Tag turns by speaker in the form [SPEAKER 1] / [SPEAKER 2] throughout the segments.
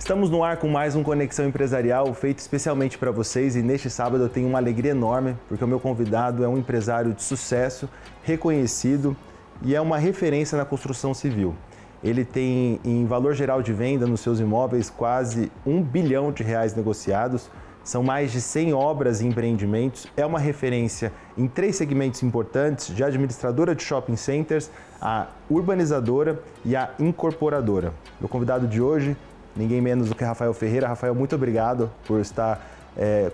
[SPEAKER 1] Estamos no ar com mais um Conexão Empresarial feito especialmente para vocês e neste sábado eu tenho uma alegria enorme porque o meu convidado é um empresário de sucesso, reconhecido e é uma referência na construção civil. Ele tem em valor geral de venda nos seus imóveis quase R$ 1 bilhão negociados, são mais de 100 obras e empreendimentos, é uma referência em 3 segmentos importantes, de administradora de shopping centers, a urbanizadora e a incorporadora. Meu convidado de hoje, ninguém menos do que Rafael Ferreira. Rafael, muito obrigado por estar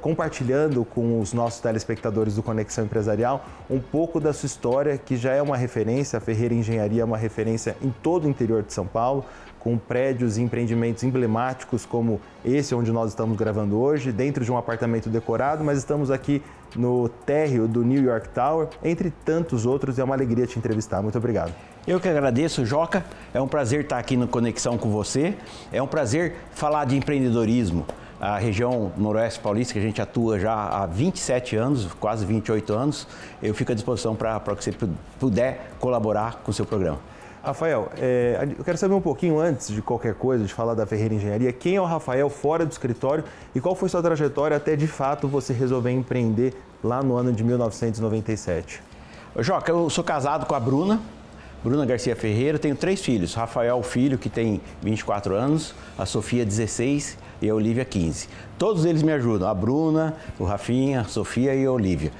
[SPEAKER 1] compartilhando com os nossos telespectadores do Conexão Empresarial um pouco da sua história, que já é uma referência. A Ferreira Engenharia é uma referência em todo o interior de São Paulo, com prédios e empreendimentos emblemáticos como esse onde nós estamos gravando hoje, dentro de um apartamento decorado, mas estamos aqui no térreo do New York Tower, entre tantos outros. É uma alegria te entrevistar. Muito obrigado.
[SPEAKER 2] Eu que agradeço, Joca. É um prazer estar aqui no Conexão com você. É um prazer falar de empreendedorismo. A região noroeste paulista, que a gente atua já há 27 anos, quase 28 anos, eu fico à disposição para que você puder colaborar com o seu programa.
[SPEAKER 1] Rafael, eu quero saber um pouquinho antes de qualquer coisa, de falar da Ferreira Engenharia, quem é o Rafael fora do escritório e qual foi sua trajetória até de fato você resolver empreender lá no ano de 1997?
[SPEAKER 2] Joca, eu sou casado com a Bruna Garcia Ferreira, tenho 3 filhos, Rafael, filho, que tem 24 anos, a Sofia, 16 e a Olivia, 15. Todos eles me ajudam, a Bruna, o Rafinha, a Sofia e a Olivia.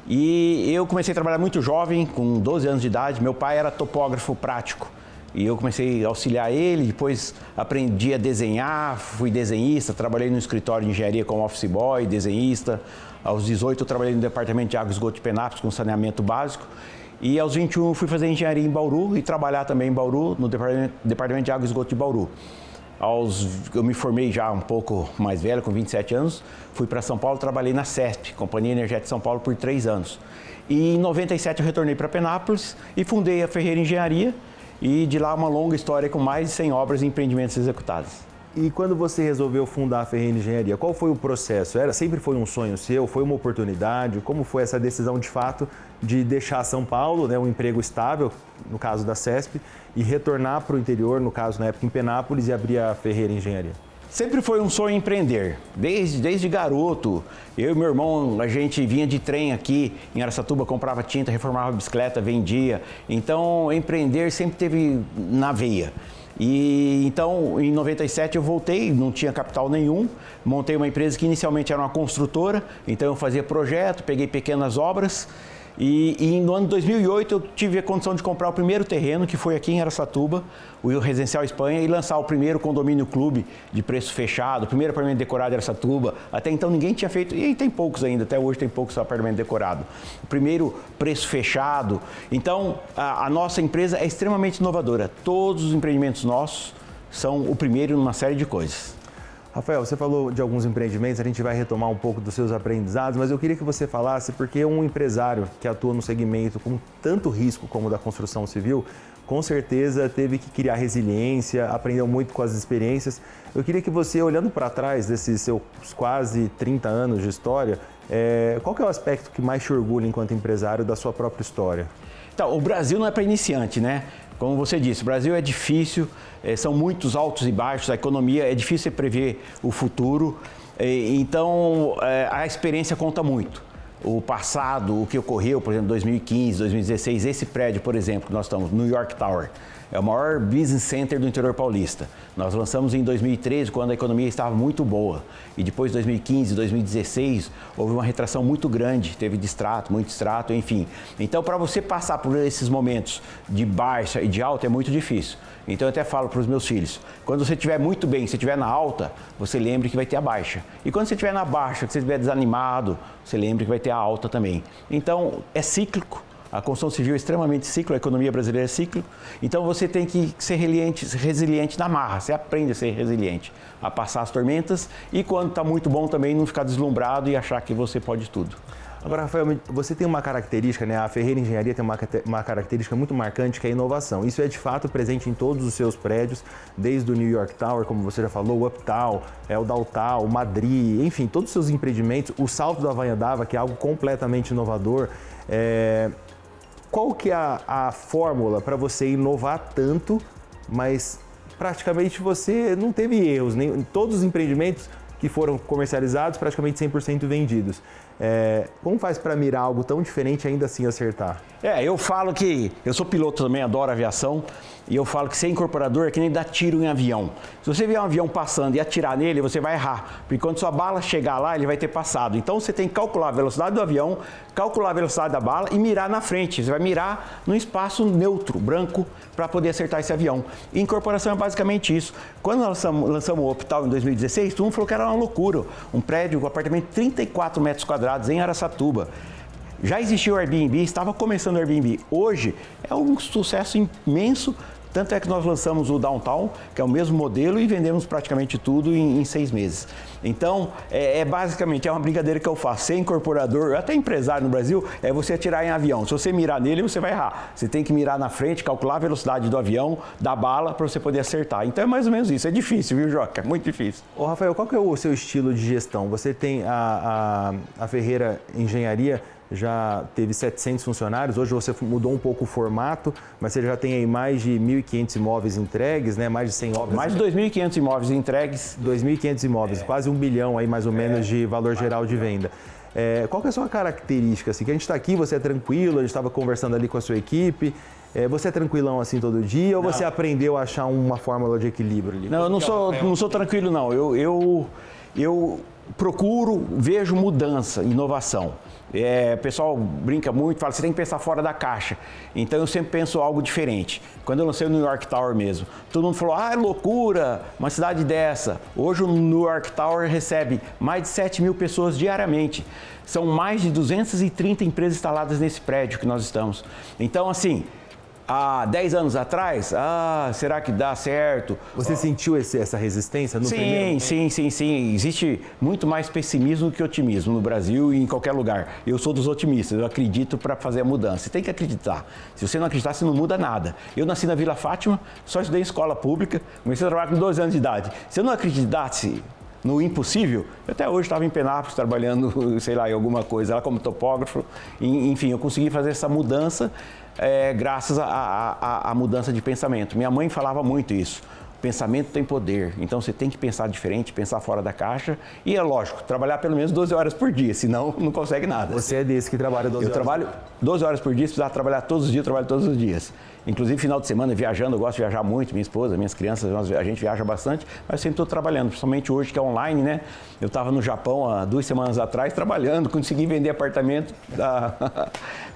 [SPEAKER 2] E eu comecei a trabalhar muito jovem, com 12 anos de idade. Meu pai era topógrafo prático e eu comecei a auxiliar ele, depois aprendi a desenhar, fui desenhista, trabalhei no escritório de engenharia como office boy, desenhista. Aos 18 eu trabalhei no departamento de água e esgoto de Penápolis com saneamento básico. E aos 21 fui fazer engenharia em Bauru e trabalhar também em Bauru, no departamento de água e esgoto de Bauru. Eu me formei já um pouco mais velho, com 27 anos, fui para São Paulo, trabalhei na CESP, Companhia Energética de São Paulo, por 3 anos. E em 97 eu retornei para Penápolis e fundei a Ferreira Engenharia, e de lá uma longa história com mais de 100 obras e empreendimentos executados.
[SPEAKER 1] E quando você resolveu fundar a Ferreira Engenharia, qual foi o processo? Sempre foi um sonho seu? Foi uma oportunidade? Como foi essa decisão de fato de deixar São Paulo, um emprego estável, no caso da CESP, e retornar para o interior, no caso na época em Penápolis, e abrir a Ferreira Engenharia?
[SPEAKER 2] Sempre foi um sonho empreender, desde garoto. Eu e meu irmão, a gente vinha de trem aqui em Araçatuba, comprava tinta, reformava bicicleta, vendia. Então, empreender sempre teve na veia. E então, em 97 eu voltei, não tinha capital nenhum, montei uma empresa que inicialmente era uma construtora, então eu fazia projeto, peguei pequenas obras. E no ano de 2008 eu tive a condição de comprar o primeiro terreno, que foi aqui em Araçatuba, o Residencial Espanha, e lançar o primeiro condomínio clube de preço fechado, o primeiro apartamento decorado em Araçatuba. Até então ninguém tinha feito, e tem poucos ainda, até hoje tem poucos apartamentos decorados. O primeiro preço fechado. Então a nossa empresa é extremamente inovadora. Todos os empreendimentos nossos são o primeiro numa série de coisas.
[SPEAKER 1] Rafael, você falou de alguns empreendimentos, a gente vai retomar um pouco dos seus aprendizados, mas eu queria que você falasse, porque um empresário que atua no segmento com tanto risco como o da construção civil, com certeza teve que criar resiliência, aprendeu muito com as experiências. Eu queria que você, olhando para trás desses seus quase 30 anos de história, qual que é o aspecto que mais te orgulha enquanto empresário da sua própria história?
[SPEAKER 2] Então, o Brasil não é para iniciante, né? Como você disse, o Brasil é difícil, são muitos altos e baixos, a economia é difícil prever o futuro, então a experiência conta muito. O passado, o que ocorreu, por exemplo, em 2015, 2016, esse prédio, por exemplo, que nós estamos, New York Tower, é o maior business center do interior paulista. Nós lançamos em 2013, quando a economia estava muito boa. E depois, 2015, 2016, houve uma retração muito grande, teve distrato, muito distrato, enfim. Então, para você passar por esses momentos de baixa e de alta é muito difícil. Então, eu até falo para os meus filhos, quando você estiver muito bem, se estiver na alta, você lembre que vai ter a baixa. E quando você estiver na baixa, que você estiver desanimado, você lembre que vai ter a alta também. Então, é cíclico. A construção civil é extremamente cíclica, a economia brasileira é cíclica, então você tem que ser resiliente na marra, você aprende a ser resiliente, a passar as tormentas e quando está muito bom também não ficar deslumbrado e achar que você pode tudo.
[SPEAKER 1] Agora, Rafael, você tem uma característica, a Ferreira Engenharia tem uma característica muito marcante, que é a inovação. Isso é de fato presente em todos os seus prédios, desde o New York Tower, como você já falou, o Uptown, o Downtown, o Madrid, enfim, todos os seus empreendimentos, o Salto da Avanhadava, que é algo completamente inovador. Qual que é a fórmula para você inovar tanto, mas praticamente você não teve erros, nem todos os empreendimentos que foram comercializados, praticamente 100% vendidos. Como faz para mirar algo tão diferente e ainda assim acertar?
[SPEAKER 2] Eu falo que eu sou piloto também, adoro aviação, e eu falo que ser incorporador é que nem dar tiro em avião. Se você ver um avião passando e atirar nele, você vai errar, porque quando sua bala chegar lá, ele vai ter passado. Então você tem que calcular a velocidade do avião, calcular a velocidade da bala e mirar na frente. Você vai mirar num espaço neutro, branco, para poder acertar esse avião. E incorporação é basicamente isso. Quando nós lançamos o Optal em 2016, todo mundo falou que era uma loucura. Um prédio, um apartamento de 34 metros quadrados em Araçatuba. Já existia o Airbnb, estava começando o Airbnb. Hoje é um sucesso imenso, tanto é que nós lançamos o Downtown, que é o mesmo modelo, e vendemos praticamente tudo em 6 meses. Então, basicamente uma brincadeira que eu faço. Ser incorporador, até empresário no Brasil, é você atirar em avião. Se você mirar nele, você vai errar. Você tem que mirar na frente, calcular a velocidade do avião, da bala, para você poder acertar. Então é mais ou menos isso. É difícil, viu, Joca? É muito difícil.
[SPEAKER 1] Ô, Rafael, qual que é o seu estilo de gestão? Você tem a Ferreira Engenharia, já teve 700 funcionários, hoje você mudou um pouco o formato, mas você já tem aí mais de 1.500 imóveis entregues, né? Mais de 100 obras.
[SPEAKER 2] Mais de 2.500 imóveis entregues.
[SPEAKER 1] 2.500 imóveis, quase 1 bilhão aí mais ou menos de valor geral de venda. Qual que é a sua característica? Assim, que a gente está aqui, você é tranquilo, a gente estava conversando ali com a sua equipe. Você é tranquilão assim todo dia ou você aprendeu a achar uma fórmula de equilíbrio ali?
[SPEAKER 2] Não, eu não sou tranquilo não. Eu procuro, vejo mudança, inovação. O pessoal brinca muito, fala, você tem que pensar fora da caixa. Então eu sempre penso algo diferente. Quando eu lancei o New York Tower mesmo, todo mundo falou, é loucura, uma cidade dessa. Hoje o New York Tower recebe mais de 7 mil pessoas diariamente. São mais de 230 empresas instaladas nesse prédio que nós estamos. Então, assim, há 10 anos atrás, será que dá certo?
[SPEAKER 1] Você sentiu essa resistência no primeiro?
[SPEAKER 2] Sim. Existe muito mais pessimismo do que otimismo no Brasil e em qualquer lugar. Eu sou dos otimistas, eu acredito para fazer a mudança. Você tem que acreditar. Se você não acreditar, você não muda nada. Eu nasci na Vila Fátima, só estudei em escola pública, comecei a trabalhar com 12 anos de idade. Se eu não acreditasse no impossível, eu até hoje estava em Penápolis trabalhando, sei lá, em alguma coisa, lá como topógrafo. Enfim, eu consegui fazer essa mudança graças à mudança de pensamento. Minha mãe falava muito isso. Pensamento tem poder, então você tem que pensar diferente, pensar fora da caixa e é lógico, trabalhar pelo menos 12 horas por dia, senão não consegue nada.
[SPEAKER 1] Você é desse que trabalha 12 horas?
[SPEAKER 2] Eu trabalho 12 horas por dia, se precisar trabalhar todos os dias, eu trabalho todos os dias. Inclusive final de semana viajando, eu gosto de viajar muito, minha esposa, minhas crianças, a gente viaja bastante, mas eu sempre estou trabalhando, principalmente hoje que é online, né? Eu estava no Japão há 2 semanas atrás trabalhando, consegui vender apartamento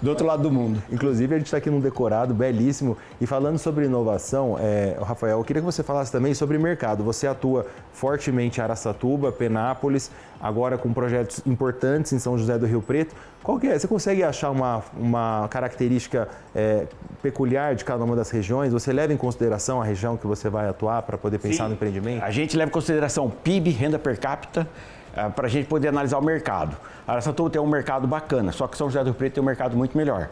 [SPEAKER 2] do outro lado do mundo.
[SPEAKER 1] Inclusive a gente está aqui num decorado belíssimo e falando sobre inovação, Rafael, eu queria que você falasse também sobre mercado. Você atua fortemente em Araçatuba, Penápolis, agora com projetos importantes em São José do Rio Preto. Qual que é? Você consegue achar uma característica peculiar de cada uma das regiões? Você leva em consideração a região que você vai atuar para poder pensar no empreendimento?
[SPEAKER 2] A gente leva em consideração PIB, renda per capita, para a gente poder analisar o mercado. Araçatuba tem um mercado bacana, só que São José do Rio Preto tem um mercado muito melhor.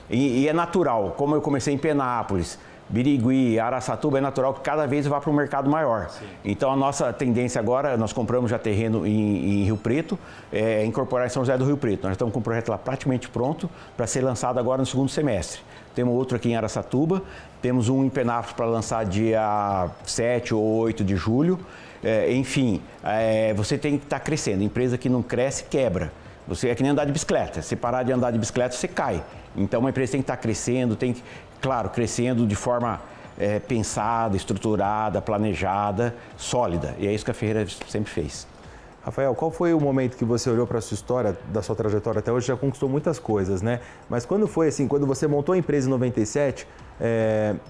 [SPEAKER 2] E é natural, como eu comecei em Penápolis, Birigui, Araçatuba, é natural que cada vez vá para um mercado maior. Sim. Então a nossa tendência agora, nós compramos já terreno em Rio Preto, incorporar em São José do Rio Preto. Nós estamos com o projeto lá praticamente pronto para ser lançado agora no segundo semestre. Temos outro aqui em Araçatuba, temos um em Penápolis para lançar dia 7 ou 8 de julho. Enfim, você tem que estar crescendo. Empresa que não cresce, quebra. Você é que nem andar de bicicleta. Se parar de andar de bicicleta, você cai. Então, uma empresa tem que estar crescendo, claro, crescendo de forma pensada, estruturada, planejada, sólida. E é isso que a Ferreira sempre fez.
[SPEAKER 1] Rafael, qual foi o momento que você olhou para a sua história, da sua trajetória até hoje, já conquistou muitas coisas, né? Mas quando foi assim, quando você montou a empresa em 97,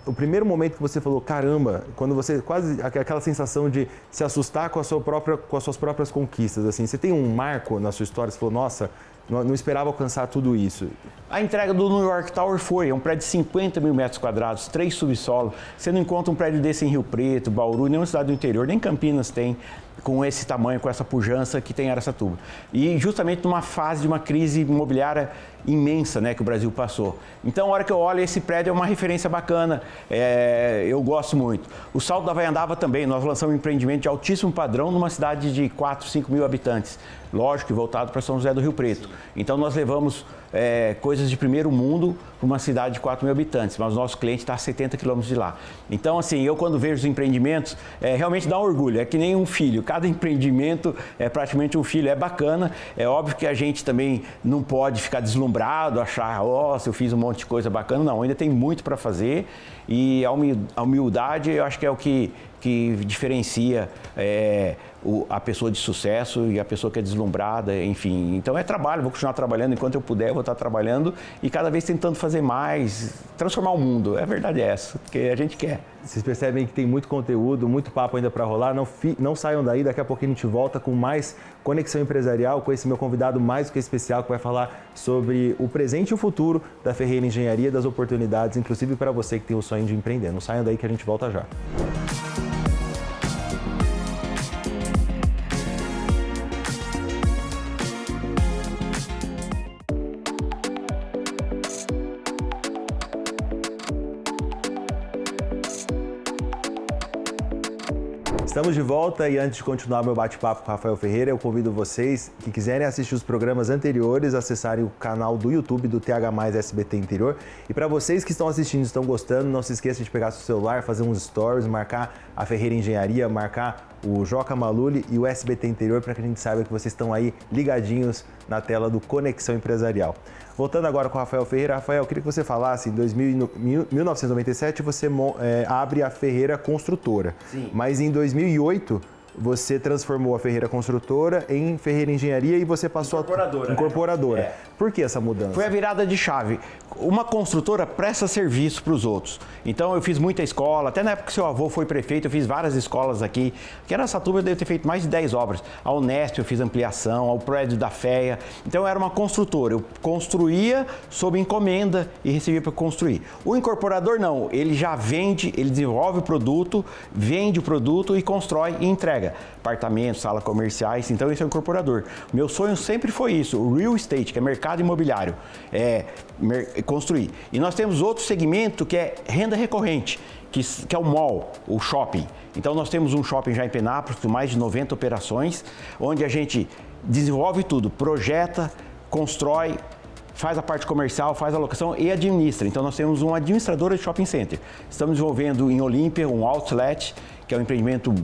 [SPEAKER 1] o primeiro momento que você falou, caramba, quando você quase, aquela sensação de se assustar com as suas próprias conquistas, assim, você tem um marco na sua história, você falou, nossa, não esperava alcançar tudo isso.
[SPEAKER 2] A entrega do New York Tower é um prédio de 50 mil metros quadrados, 3 subsolos. Você não encontra um prédio desse em Rio Preto, Bauru, nenhuma cidade do interior, nem Campinas tem, com esse tamanho, com essa pujança que tem Araçatuba. E justamente numa fase de uma crise imobiliária imensa, né, que o Brasil passou. Então, a hora que eu olho, esse prédio é uma referência bacana, eu gosto muito. O Salto da Vaiandava também, nós lançamos um empreendimento de altíssimo padrão numa cidade de 4, 5 mil habitantes. lógico, voltado para São José do Rio Preto. Então nós levamos coisas de primeiro mundo para uma cidade de 4 mil habitantes, mas o nosso cliente está a 70 quilômetros de lá. Então, assim, eu quando vejo os empreendimentos, realmente dá um orgulho, é que nem um filho, cada empreendimento é praticamente um filho, é bacana, é óbvio que a gente também não pode ficar deslumbrado, achar, se eu fiz um monte de coisa bacana, não, ainda tem muito para fazer e a humildade eu acho que é o que diferencia a pessoa de sucesso e a pessoa que é deslumbrada, enfim. Então é trabalho, vou continuar trabalhando enquanto eu puder, vou estar trabalhando e cada vez tentando fazer mais, transformar o mundo. A verdade é essa, porque a gente quer.
[SPEAKER 1] Vocês percebem que tem muito conteúdo, muito papo ainda para rolar, não saiam daí, daqui a pouquinho a gente volta com mais Conexão Empresarial, com esse meu convidado mais do que especial, que vai falar sobre o presente e o futuro da Ferreira Engenharia, das oportunidades, inclusive para você que tem o sonho de empreender. Não saiam daí que a gente volta já. Estamos de volta e antes de continuar meu bate-papo com o Rafael Ferreira, eu convido vocês que quiserem assistir os programas anteriores, acessarem o canal do YouTube do TH+ SBT Interior. E para vocês que estão assistindo e estão gostando, não se esqueça de pegar seu celular, fazer uns stories, marcar a Ferreira Engenharia, marcar o Joca Maluli e o SBT Interior para que a gente saiba que vocês estão aí ligadinhos na tela do Conexão Empresarial. Voltando agora com o Rafael Ferreira. Rafael, eu queria que você falasse, em 1997 você abre a Ferreira Construtora.
[SPEAKER 2] Sim.
[SPEAKER 1] Mas em 2008 você transformou a Ferreira Construtora em Ferreira Engenharia e você passou
[SPEAKER 2] a
[SPEAKER 1] incorporadora.
[SPEAKER 2] Né?
[SPEAKER 1] Por que essa mudança?
[SPEAKER 2] Foi a virada de chave. Uma construtora presta serviço para os outros. Então eu fiz muita escola, até na época que seu avô foi prefeito, eu fiz várias escolas aqui. Aqui em Araçatuba eu devo ter feito mais de 10 obras. A Unesp eu fiz ampliação, ao prédio da FEA. Então eu era uma construtora, eu construía sob encomenda e recebia para construir. O incorporador não, ele já vende, ele desenvolve o produto, vende o produto e constrói e entrega. Apartamentos, salas comerciais, então esse é o incorporador. Meu sonho sempre foi isso, o real estate, que é mercado imobiliário, construir. E nós temos outro segmento que é renda recorrente, que é o mall, o shopping. Então nós temos um shopping já em Penápolis com mais de 90 operações, onde a gente desenvolve tudo, projeta, constrói, faz a parte comercial, faz a locação e administra. Então nós temos uma administradora de shopping center. Estamos desenvolvendo em Olímpia um outlet, que é um empreendimento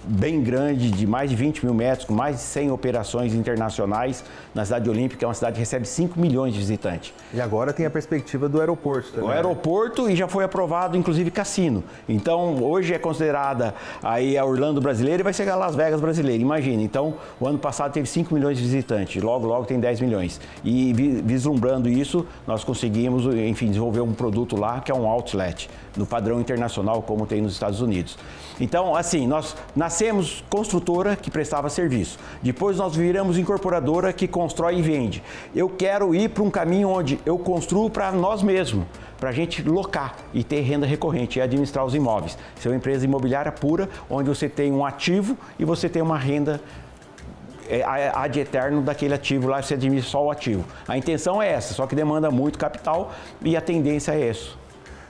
[SPEAKER 2] bem grande, de mais de 20 mil metros, com mais de 100 operações internacionais na cidade de Olímpia, que é uma cidade que recebe 5 milhões de visitantes.
[SPEAKER 1] E agora tem a perspectiva do aeroporto também.
[SPEAKER 2] O aeroporto, e já foi aprovado, inclusive, cassino. Então, hoje é considerada aí a Orlando brasileira e vai ser a Las Vegas brasileira, imagina. Então, o ano passado teve 5 milhões de visitantes, logo tem 10 milhões. E vislumbrando isso, nós conseguimos, enfim, desenvolver um produto lá, que é um outlet, no padrão internacional, como tem nos Estados Unidos. Então, assim, nós nascemos construtora que prestava serviço. Depois nós viramos incorporadora que constrói e vende. Eu quero ir para um caminho onde eu construo para nós mesmos, para a gente locar e ter renda recorrente e administrar os imóveis. Isso é uma empresa imobiliária pura, onde você tem um ativo e você tem uma renda ad eterno daquele ativo lá, você administra só o ativo. A intenção é essa, só que demanda muito capital e a tendência é essa.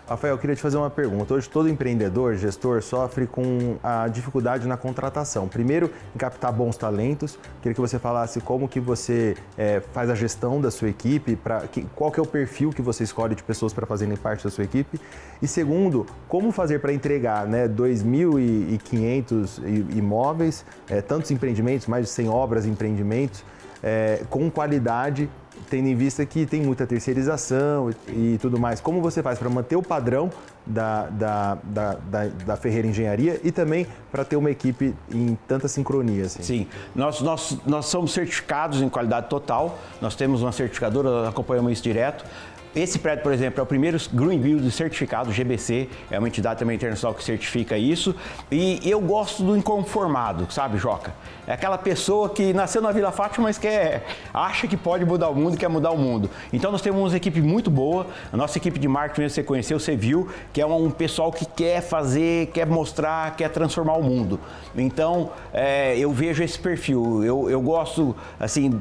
[SPEAKER 1] Rafael, eu queria te fazer uma pergunta. Hoje todo empreendedor, gestor, sofre com a dificuldade na contratação. Primeiro, em captar bons talentos. Queria que você falasse como que você faz a gestão da sua equipe, qual que é o perfil que você escolhe de pessoas para fazerem parte da sua equipe. E segundo, como fazer para entregar 2.500 imóveis, tantos empreendimentos, mais de 100 obras e empreendimentos, com qualidade, tendo em vista que tem muita terceirização e tudo mais. Como você faz para manter o padrão da Ferreira Engenharia e também para ter uma equipe em tanta sincronia? Assim?
[SPEAKER 2] Sim, nós somos certificados em qualidade total, nós temos uma certificadora, nós acompanhamos isso direto. Esse prédio, por exemplo, é o primeiro Green Build certificado, GBC, é uma entidade também internacional que certifica isso. E eu gosto do inconformado, sabe, Joca? É aquela pessoa que nasceu na Vila Fátima, mas acha que pode mudar o mundo e quer mudar o mundo. Então nós temos uma equipe muito boa, a nossa equipe de marketing, você conheceu, você viu, que é um pessoal que quer fazer, quer mostrar, quer transformar o mundo. Então eu vejo esse perfil, eu gosto, assim,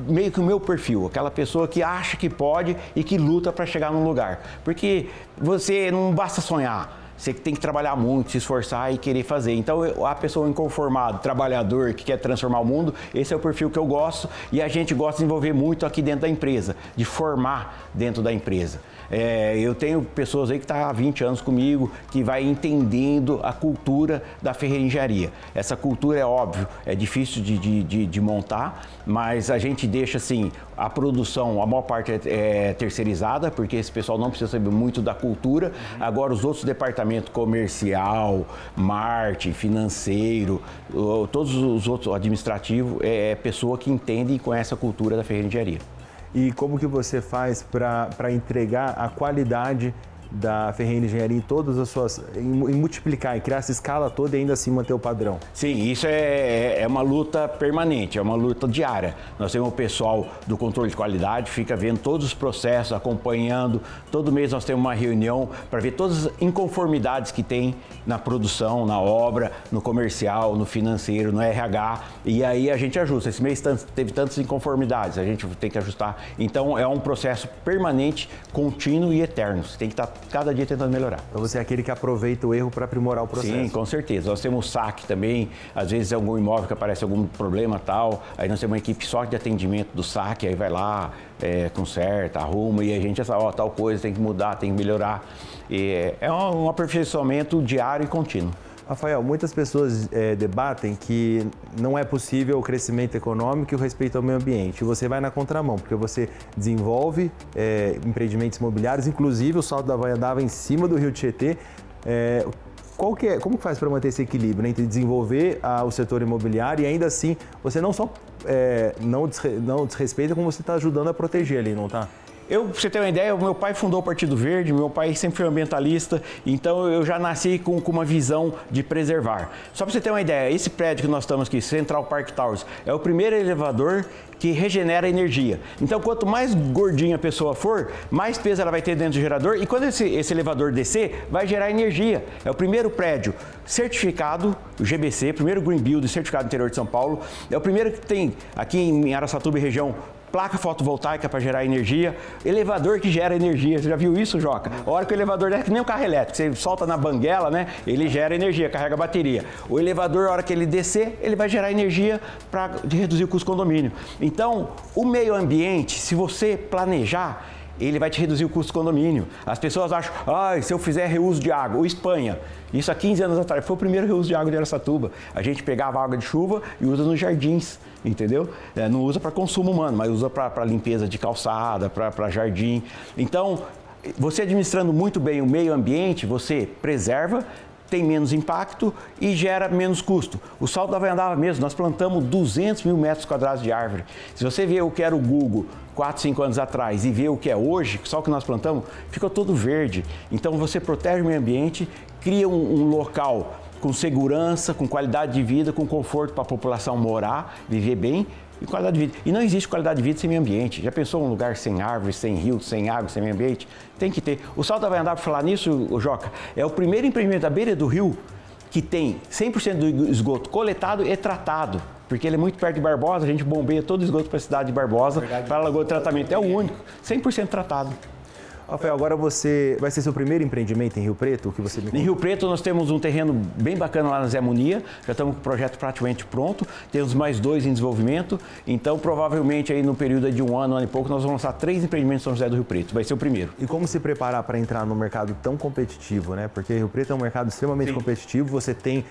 [SPEAKER 2] meio que o meu perfil, aquela pessoa que acha que pode e que luta para chegar num lugar. Porque você não basta sonhar, você tem que trabalhar muito, se esforçar e querer fazer. Então, a pessoa inconformada, trabalhador, que quer transformar o mundo, esse é o perfil que eu gosto e a gente gosta de desenvolver muito aqui dentro da empresa, de formar dentro da empresa. Eu tenho pessoas aí que estão há 20 anos comigo, que vai entendendo a cultura da ferreira engenharia. Essa cultura é óbvio, é difícil de montar, mas a gente deixa assim, a produção, a maior parte é terceirizada, porque esse pessoal não precisa saber muito da cultura. Agora os outros departamentos, comercial, marketing, financeiro, todos os outros administrativos, é pessoa que entende e conhece a cultura da ferreira engenharia.
[SPEAKER 1] E como que você faz para entregar a qualidade da ferreira engenharia em todas as suas... em multiplicar, em criar essa escala toda e ainda assim manter o padrão?
[SPEAKER 2] Sim, isso é uma luta permanente, é uma luta diária. Nós temos o pessoal do controle de qualidade, fica vendo todos os processos, acompanhando. Todo mês nós temos uma reunião para ver todas as inconformidades que tem na produção, na obra, no comercial, no financeiro, no RH. E aí a gente ajusta. Esse mês teve tantas inconformidades, a gente tem que ajustar. Então é um processo permanente, contínuo e eterno. Você tem que estar cada dia tentando melhorar.
[SPEAKER 1] Então você é aquele que aproveita o erro para aprimorar o processo.
[SPEAKER 2] Sim, com certeza. Nós temos o SAC também, às vezes é algum imóvel que aparece algum problema tal, aí nós temos uma equipe só de atendimento do SAC, aí vai lá, conserta, arruma e a gente já sabe, tal coisa tem que mudar, tem que melhorar. E é um aperfeiçoamento diário e contínuo.
[SPEAKER 1] Rafael, muitas pessoas debatem que não é possível o crescimento econômico e o respeito ao meio ambiente. E você vai na contramão, porque você desenvolve empreendimentos imobiliários, inclusive o Salto da Anhanguera em cima do Rio Tietê. Como que faz para manter esse equilíbrio, né, entre desenvolver o setor imobiliário e ainda assim você não só não desrespeita, como você está ajudando a proteger ali, não está?
[SPEAKER 2] Pra você ter uma ideia, meu pai fundou o Partido Verde, meu pai sempre foi ambientalista, então eu já nasci com uma visão de preservar. Só para você ter uma ideia, esse prédio que nós estamos aqui, Central Park Towers, é o primeiro elevador que regenera energia. Então, quanto mais gordinha a pessoa for, mais peso ela vai ter dentro do gerador e quando esse elevador descer, vai gerar energia. É o primeiro prédio certificado, o GBC, primeiro Green Building certificado no interior de São Paulo, é o primeiro que tem aqui em Araçatuba e região, placa fotovoltaica para gerar energia, elevador que gera energia. Você já viu isso, Joca? A hora que o elevador desce, que nem um carro elétrico, você solta na banguela, né? Ele gera energia, carrega a bateria. O elevador, a hora que ele descer, ele vai gerar energia para reduzir o custo do condomínio. Então, o meio ambiente, se você planejar, ele vai te reduzir o custo do condomínio. As pessoas acham, se eu fizer reuso de água, ou Espanha, isso há 15 anos atrás, foi o primeiro reuso de água de Araçatuba. A gente pegava água de chuva e usa nos jardins, entendeu? Não usa para consumo humano, mas usa para limpeza de calçada, para jardim. Então, você administrando muito bem o meio ambiente, você preserva, tem menos impacto e gera menos custo. O Salto da Anhanguera mesmo, nós plantamos 200 mil metros quadrados de árvore. Se você vê o que era o Google 4, 5 anos atrás e vê o que é hoje, só o que nós plantamos, ficou todo verde. Então você protege o meio ambiente, cria um local com segurança, com qualidade de vida, com conforto para a população morar, viver bem e qualidade de vida. E não existe qualidade de vida sem meio ambiente. Já pensou um lugar sem árvores, sem rio, sem água, sem meio ambiente? Tem que ter. O Salto da Anhanguera, para falar nisso, Joca, é o primeiro empreendimento da beira do rio que tem 100% do esgoto coletado e tratado. Porque ele é muito perto de Barbosa, a gente bombeia todo o esgoto para a cidade de Barbosa, para a Lagoa de Tratamento. É o único, 100% tratado.
[SPEAKER 1] Rafael, agora vai ser seu primeiro empreendimento em Rio Preto? O que você me contou?
[SPEAKER 2] Em Rio Preto nós temos um terreno bem bacana lá na Zé Munia, já estamos com o projeto praticamente pronto, temos mais 2 em desenvolvimento, então provavelmente aí no período de um ano e pouco nós vamos lançar 3 empreendimentos em São José do Rio Preto, vai ser o primeiro.
[SPEAKER 1] E como se preparar para entrar num mercado tão competitivo, né? Porque Rio Preto é um mercado extremamente competitivo, você tem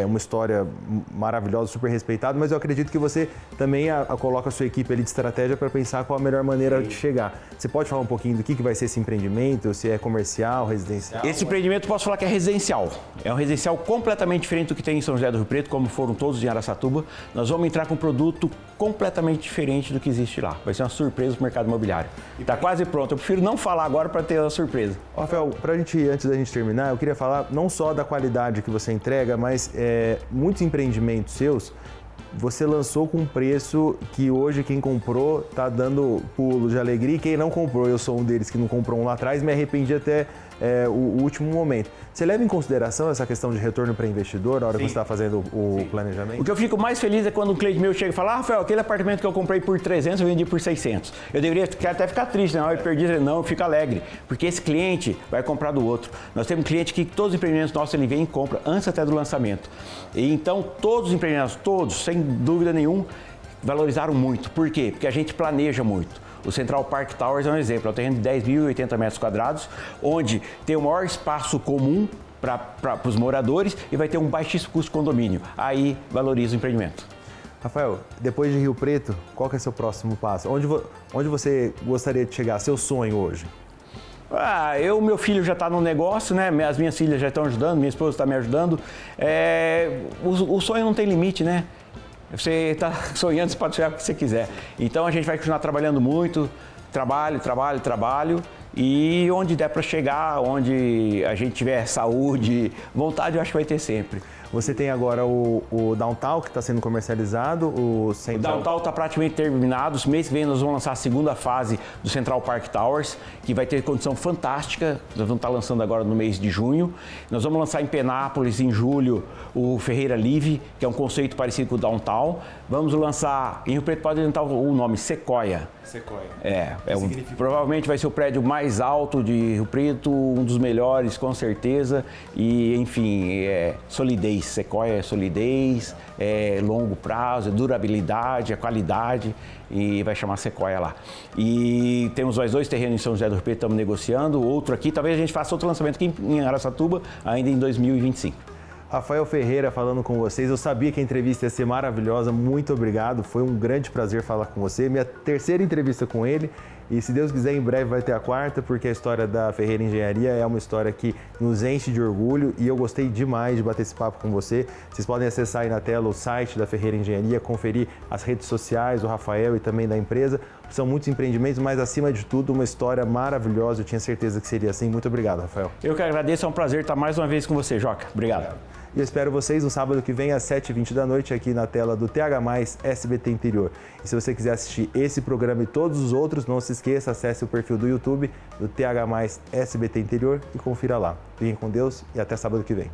[SPEAKER 1] uma história maravilhosa, super respeitada, mas eu acredito que você também coloca a sua equipe ali de estratégia para pensar qual a melhor maneira de chegar. Você pode falar um pouquinho do que vai ser esse empreendimento, se é comercial, residencial?
[SPEAKER 2] Esse empreendimento eu posso falar que é residencial. É um residencial completamente diferente do que tem em São José do Rio Preto, como foram todos em Araçatuba. Nós vamos entrar com um produto completamente diferente do que existe lá. Vai ser uma surpresa para o mercado imobiliário. Está quase pronto. Eu prefiro não falar agora para ter a surpresa.
[SPEAKER 1] Rafael, antes da gente terminar, eu queria falar não só da qualidade que você entrega, mas muitos empreendimentos seus você lançou com um preço que hoje quem comprou está dando pulo de alegria e quem não comprou, eu sou um deles que não comprou um lá atrás, me arrependi até o último momento. Você leva em consideração essa questão de retorno para investidor na hora que você está fazendo o planejamento?
[SPEAKER 2] O que eu fico mais feliz é quando um cliente meu chega e fala: Rafael, aquele apartamento que eu comprei por 300 eu vendi por 600. Eu deveria até ficar triste, não, eu perdi, não, eu fico alegre, porque esse cliente vai comprar do outro. Nós temos um cliente que todos os empreendimentos nossos ele vem e compra antes até do lançamento. E então todos os empreendimentos, todos, sem dúvida nenhuma, valorizaram muito. Por quê? Porque a gente planeja muito. O Central Park Towers é um exemplo, é um terreno de 10.080 metros quadrados, onde tem o maior espaço comum para os moradores e vai ter um baixíssimo custo de condomínio. Aí valoriza o empreendimento.
[SPEAKER 1] Rafael, depois de Rio Preto, qual que é o seu próximo passo? Onde você gostaria de chegar? Seu sonho hoje?
[SPEAKER 2] Meu filho já está no negócio, né? As minhas filhas já estão ajudando, minha esposa está me ajudando. O sonho não tem limite, né? Você está sonhando, você pode sonhar o que você quiser. Então a gente vai continuar trabalhando muito, trabalho. E onde der para chegar, onde a gente tiver saúde, vontade, eu acho que vai ter sempre.
[SPEAKER 1] Você tem agora o Downtown, que está sendo comercializado, o Central...
[SPEAKER 2] O Downtown está praticamente terminado. Esse mês que vem nós vamos lançar a segunda fase do Central Park Towers, que vai ter condição fantástica. Nós vamos estar lançando agora no mês de junho. Nós vamos lançar em Penápolis, em julho, o Ferreira Live, que é um conceito parecido com o Downtown. Vamos lançar, em Rio Preto pode lançar o nome, Sequoia. Provavelmente vai ser o prédio mais alto de Rio Preto, um dos melhores, com certeza. E, enfim, solidez. Sequoia é solidez, longo prazo, durabilidade, qualidade, e vai chamar Sequoia lá. E temos mais 2 terrenos em São José do Rio Preto, estamos negociando, outro aqui, talvez a gente faça outro lançamento aqui em Araçatuba, ainda em 2025.
[SPEAKER 1] Rafael Ferreira falando com vocês, eu sabia que a entrevista ia ser maravilhosa, muito obrigado, foi um grande prazer falar com você, minha terceira entrevista com ele e se Deus quiser em breve vai ter a 4ª, porque a história da Ferreira Engenharia é uma história que nos enche de orgulho e eu gostei demais de bater esse papo com você. Vocês podem acessar aí na tela o site da Ferreira Engenharia, conferir as redes sociais do Rafael e também da empresa. São muitos empreendimentos, mas acima de tudo uma história maravilhosa, eu tinha certeza que seria assim. Muito obrigado, Rafael.
[SPEAKER 2] Eu que agradeço, é um prazer estar mais uma vez com você, Joca. Obrigado.
[SPEAKER 1] E eu espero vocês no sábado que vem às 7h20 da noite aqui na tela do TH+, SBT Interior. E se você quiser assistir esse programa e todos os outros, não se esqueça, acesse o perfil do YouTube do TH+, SBT Interior e confira lá. Fiquem com Deus e até sábado que vem.